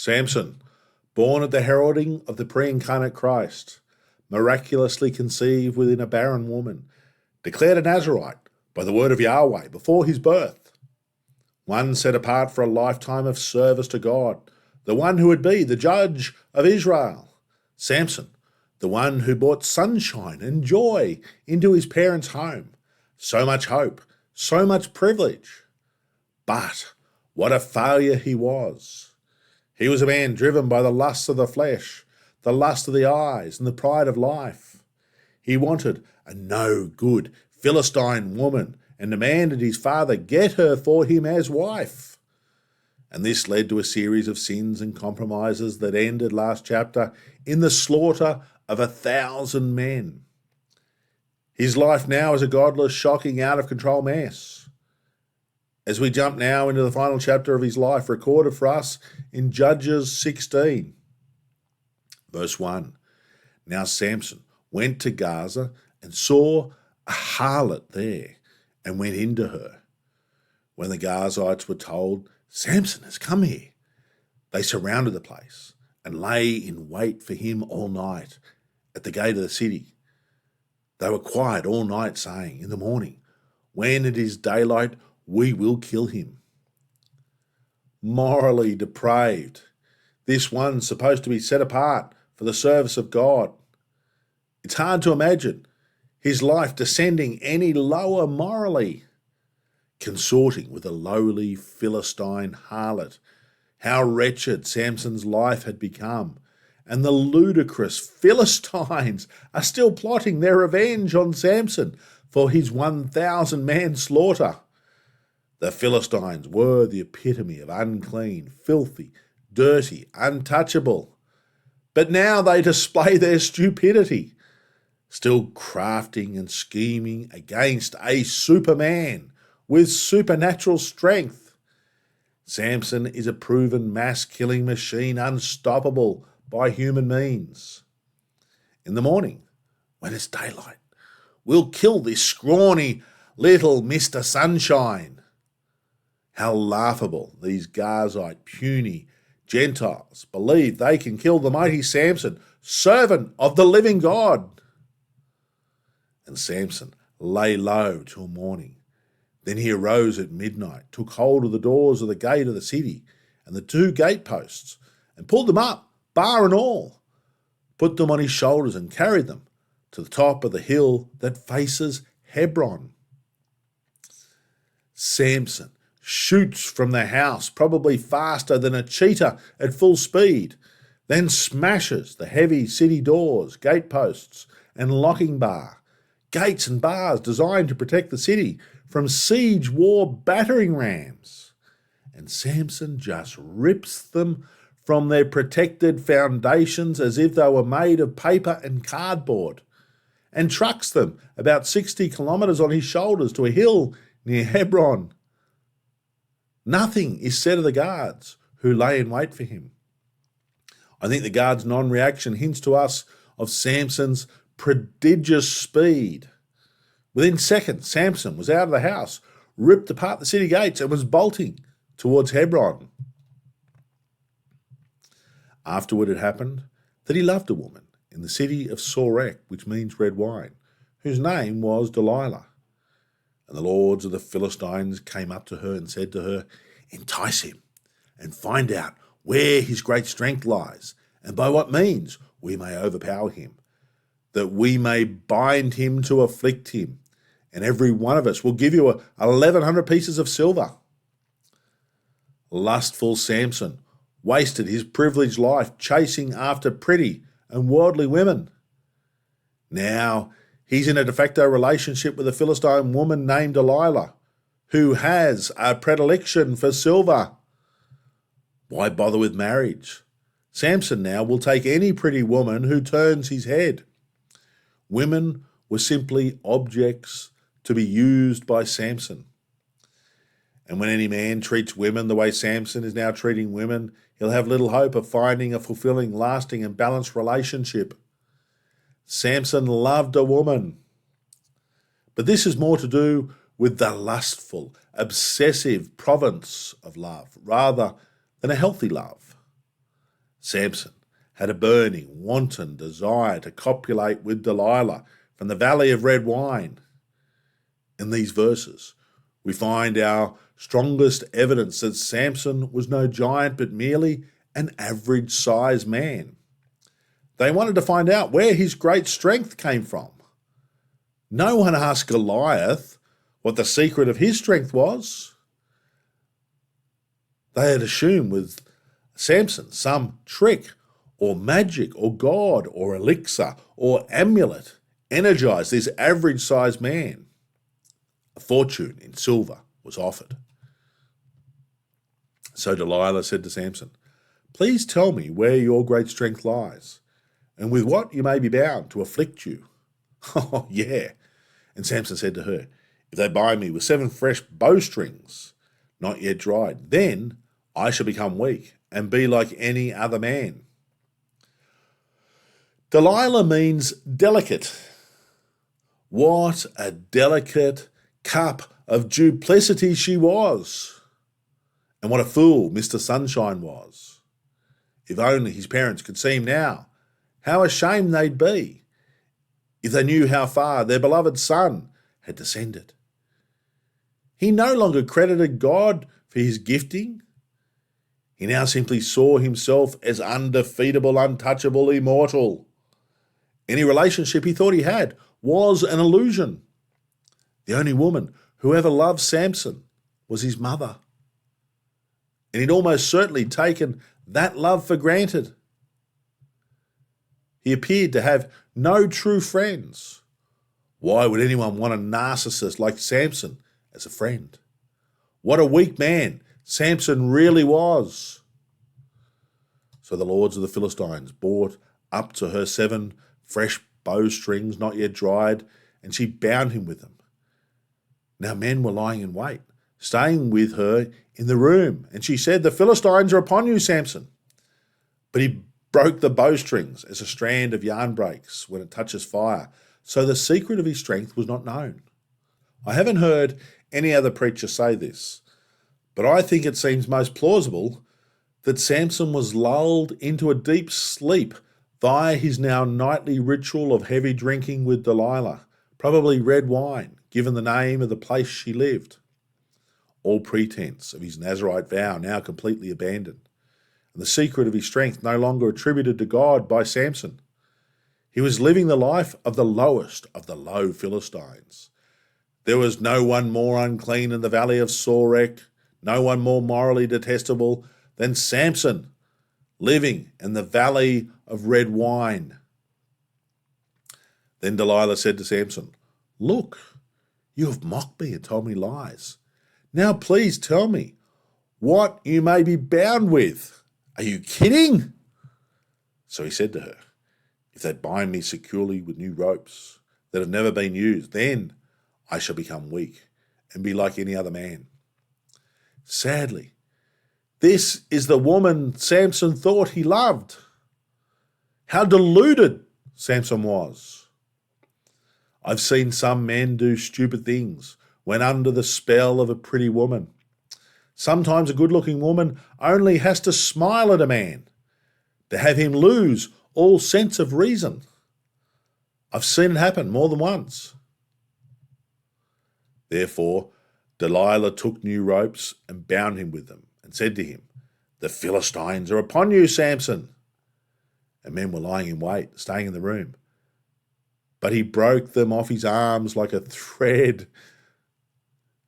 Samson, born at the heralding of the pre-incarnate Christ, miraculously conceived within a barren woman, declared a Nazarite by the word of Yahweh before his birth. One set apart for a lifetime of service to God, the one who would be the judge of Israel. Samson, the one who brought sunshine and joy into his parents' home. So much hope, so much privilege. But what a failure he was. He was a man driven by the lusts of the flesh, the lust of the eyes, and the pride of life. He wanted a no-good Philistine woman and demanded his father get her for him as wife. And this led to a series of sins and compromises that ended last chapter in the slaughter of 1,000 men. His life now is a godless, shocking, out-of-control mess. As we jump now into the final chapter of his life, recorded for us in Judges 16. Verse 1. Now Samson went to Gaza and saw a harlot there and went into her. When the Gazites were told, Samson has come here, they surrounded the place and lay in wait for him all night at the gate of the city. They were quiet all night, saying, in the morning, when it is daylight, we will kill him. Morally depraved, this one supposed to be set apart for the service of God. It's hard to imagine his life descending any lower morally, consorting with a lowly Philistine harlot. How wretched Samson's life had become, and the ludicrous Philistines are still plotting their revenge on Samson for his 1,000-man slaughter. The Philistines were the epitome of unclean, filthy, dirty, untouchable. But now they display their stupidity, still crafting and scheming against a superman with supernatural strength. Samson is a proven mass-killing machine, unstoppable by human means. In the morning, when it's daylight, we'll kill this scrawny little Mr. Sunshine. How laughable these Gazite, puny Gentiles believe they can kill the mighty Samson, servant of the living God. And Samson lay low till morning. Then he arose at midnight, took hold of the doors of the gate of the city and the 2 gateposts, and pulled them up, bar and all, put them on his shoulders and carried them to the top of the hill that faces Hebron. Samson shoots from the house, probably faster than a cheetah at full speed, then smashes the heavy city doors, gateposts, and locking bar, gates and bars designed to protect the city from siege war battering rams. And Samson just rips them from their protected foundations as if they were made of paper and cardboard, and trucks them about 60 kilometres on his shoulders to a hill near Hebron. Nothing is said of the guards who lay in wait for him. I think the guards' non-reaction hints to us of Samson's prodigious speed. Within seconds, Samson was out of the house, ripped apart the city gates, and was bolting towards Hebron. Afterward it happened that he loved a woman in the city of Sorek, which means red wine, whose name was Delilah. And the lords of the Philistines came up to her and said to her, entice him and find out where his great strength lies, and by what means we may overpower him, that we may bind him to afflict him, and every one of us will give you 1,100 pieces of silver. Lustful Samson wasted his privileged life chasing after pretty and worldly women. Now he's in a de facto relationship with a Philistine woman named Delilah, who has a predilection for silver. Why bother with marriage? Samson now will take any pretty woman who turns his head. Women were simply objects to be used by Samson. And when any man treats women the way Samson is now treating women, he'll have little hope of finding a fulfilling, lasting, and balanced relationship. Samson loved a woman. But this is more to do with the lustful, obsessive province of love, rather than a healthy love. Samson had a burning, wanton desire to copulate with Delilah from the valley of red wine. In these verses, we find our strongest evidence that Samson was no giant but merely an average-sized man. They wanted to find out where his great strength came from. No one asked Goliath what the secret of his strength was. They had assumed with Samson some trick or magic or god or elixir or amulet energized this average-sized man. A fortune in silver was offered. So Delilah said to Samson, "Please tell me where your great strength lies, and with what you may be bound to afflict you." "Oh, yeah." And Samson said to her, "If they bind me with 7 fresh bowstrings, not yet dried, then I shall become weak and be like any other man." Delilah means delicate. What a delicate cup of duplicity she was. And what a fool Mr. Sunshine was. If only his parents could see him now, how ashamed they'd be if they knew how far their beloved son had descended. He no longer credited God for his gifting. He now simply saw himself as undefeatable, untouchable, immortal. Any relationship he thought he had was an illusion. The only woman who ever loved Samson was his mother. And he'd almost certainly taken that love for granted. He appeared to have no true friends. Why would anyone want a narcissist like Samson as a friend? What a weak man Samson really was. So the lords of the Philistines brought up to her 7 fresh bowstrings not yet dried, and she bound him with them. Now men were lying in wait, staying with her in the room, and she said, "The Philistines are upon you, Samson." But he broke the bowstrings as a strand of yarn breaks when it touches fire, so the secret of his strength was not known. I haven't heard any other preacher say this, but I think it seems most plausible that Samson was lulled into a deep sleep via his now nightly ritual of heavy drinking with Delilah, probably red wine, given the name of the place she lived. All pretense of his Nazirite vow now completely abandoned, and the secret of his strength no longer attributed to God by Samson. He was living the life of the lowest of the low Philistines. There was no one more unclean in the valley of Sorek, no one more morally detestable than Samson, living in the valley of red wine. Then Delilah said to Samson, "Look, you have mocked me and told me lies. Now please tell me what you may be bound with. Are you kidding?" So he said to her, "If they bind me securely with new ropes that have never been used, then I shall become weak and be like any other man." Sadly, this is the woman Samson thought he loved. How deluded Samson was. I've seen some men do stupid things when under the spell of a pretty woman. Sometimes a good-looking woman only has to smile at a man to have him lose all sense of reason. I've seen it happen more than once. Therefore, Delilah took new ropes and bound him with them and said to him, "The Philistines are upon you, Samson." And men were lying in wait, staying in the room. But he broke them off his arms like a thread.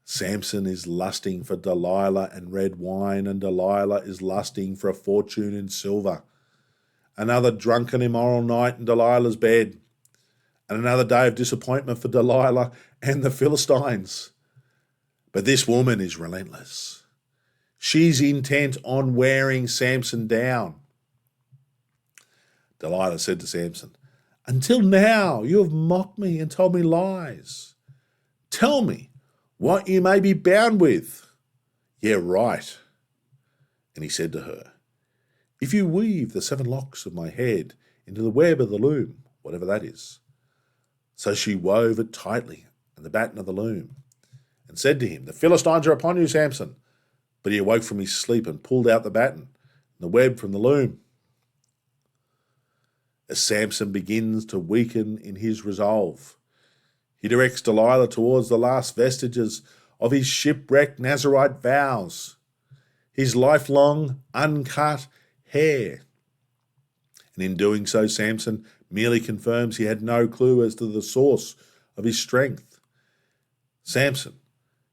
Samson is lusting for Delilah and red wine, and Delilah is lusting for a fortune in silver. Another drunken, immoral night in Delilah's bed, and another day of disappointment for Delilah and the Philistines. But this woman is relentless. She's intent on wearing Samson down. Delilah said to Samson, "Until now you have mocked me and told me lies. Tell me what you may be bound with." "Yeah, right." And he said to her, "If you weave the 7 locks of my head into the web of the loom," whatever that is. So she wove it tightly in the batten of the loom, and said to him, "The Philistines are upon you, Samson." But he awoke from his sleep and pulled out the batten and the web from the loom. as Samson begins to weaken in his resolve. He directs Delilah towards the last vestiges of his shipwrecked Nazirite vows, his lifelong uncut hair. And in doing so, Samson merely confirms he had no clue as to the source of his strength. Samson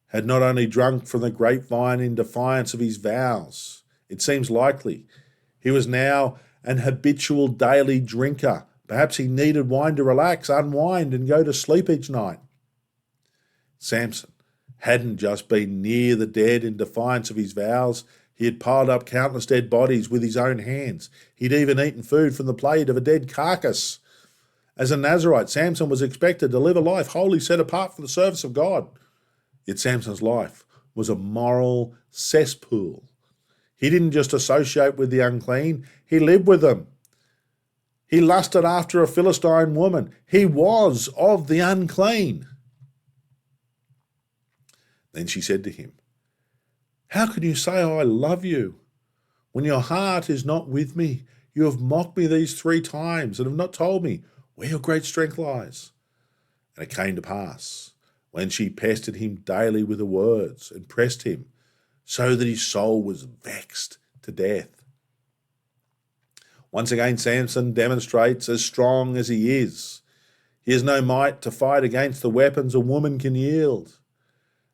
had not only drunk from the grapevine in defiance of his vows, it seems likely he was now an habitual daily drinker. Perhaps he needed wine to relax, unwind, and go to sleep each night. Samson hadn't just been near the dead in defiance of his vows. He had piled up countless dead bodies with his own hands. He'd even eaten food from the plate of a dead carcass. As a Nazirite, Samson was expected to live a life wholly set apart for the service of God. Yet Samson's life was a moral cesspool. He didn't just associate with the unclean, he lived with them. He lusted after a Philistine woman. He was of the unclean. Then she said to him, "How can you say I love you when your heart is not with me? You have mocked me these 3 times and have not told me where your great strength lies." And it came to pass, when she pestered him daily with her words and pressed him, so that his soul was vexed to death. Once again, Samson demonstrates as strong as he is. He has no might to fight against the weapons a woman can yield.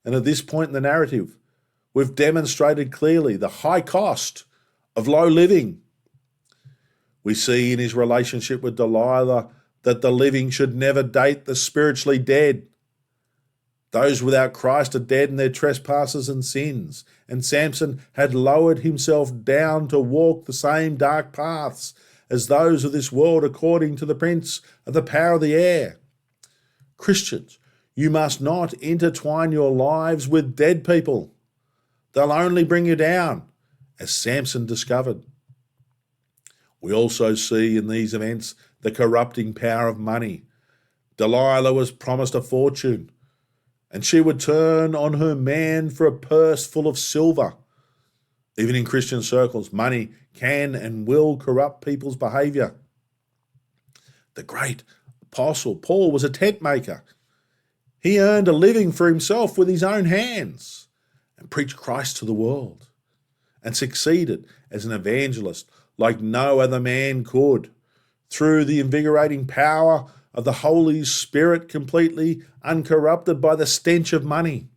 And at this point in the narrative, we've demonstrated clearly the high cost of low living. We see in his relationship with Delilah that the living should never date the spiritually dead. Those without Christ are dead in their trespasses and sins, and Samson had lowered himself down to walk the same dark paths as those of this world according to the prince of the power of the air. Christians, you must not intertwine your lives with dead people. They'll only bring you down, as Samson discovered. We also see in these events the corrupting power of money. Delilah was promised a fortune, and she would turn on her man for a purse full of silver. Even in Christian circles, money can and will corrupt people's behaviour. The great apostle Paul was a tent maker. He earned a living for himself with his own hands and preached Christ to the world, and succeeded as an evangelist like no other man could, through the invigorating power of the Holy Spirit, completely uncorrupted by the stench of money.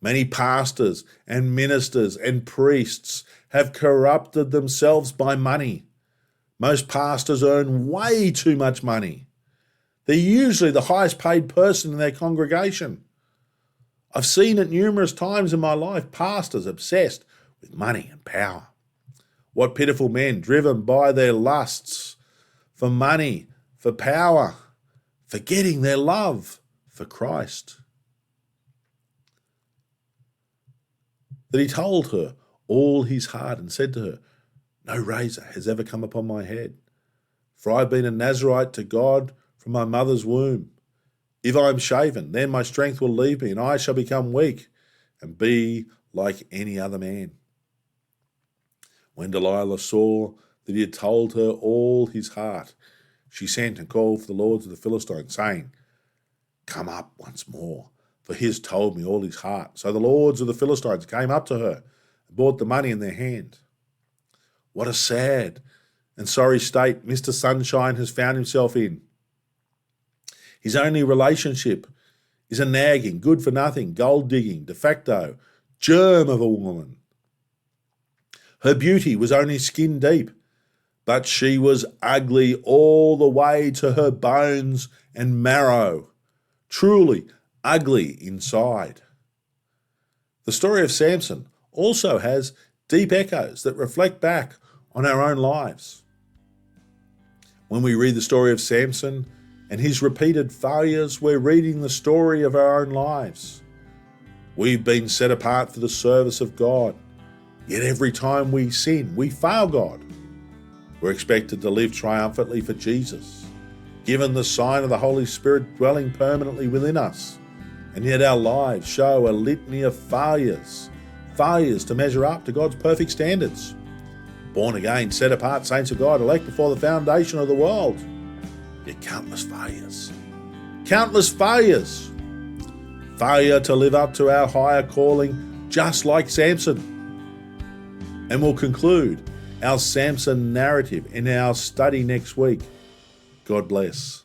Many pastors and ministers and priests have corrupted themselves by money. Most pastors earn way too much money. They're usually the highest paid person in their congregation. I've seen it numerous times in my life, pastors obsessed with money and power. What pitiful men, driven by their lusts for money, for power, forgetting their love for Christ. That he told her all his heart and said to her, "No razor has ever come upon my head, for I have been a Nazirite to God from my mother's womb. If I am shaven, then my strength will leave me, and I shall become weak and be like any other man." When Delilah saw that he had told her all his heart, she sent and called for the lords of the Philistines, saying, "Come up once more, for he has told me all his heart." So the lords of the Philistines came up to her and brought the money in their hand. What a sad and sorry state Mr. Sunshine has found himself in. His only relationship is a nagging, good-for-nothing, gold-digging, de facto germ of a woman. Her beauty was only skin deep, but she was ugly all the way to her bones and marrow, truly ugly inside. The story of Samson also has deep echoes that reflect back on our own lives. When we read the story of Samson and his repeated failures, we're reading the story of our own lives. We've been set apart for the service of God, yet every time we sin, we fail God. We're expected to live triumphantly for Jesus, given the sign of the Holy Spirit dwelling permanently within us, and yet our lives show a litany of failures to measure up to God's perfect standards. born again, set apart saints of God, elect before the foundation of the world. Yet countless failures. Countless failures. Failure to live up to our higher calling, just like Samson. And we'll conclude our Samson narrative in our study next week. God bless.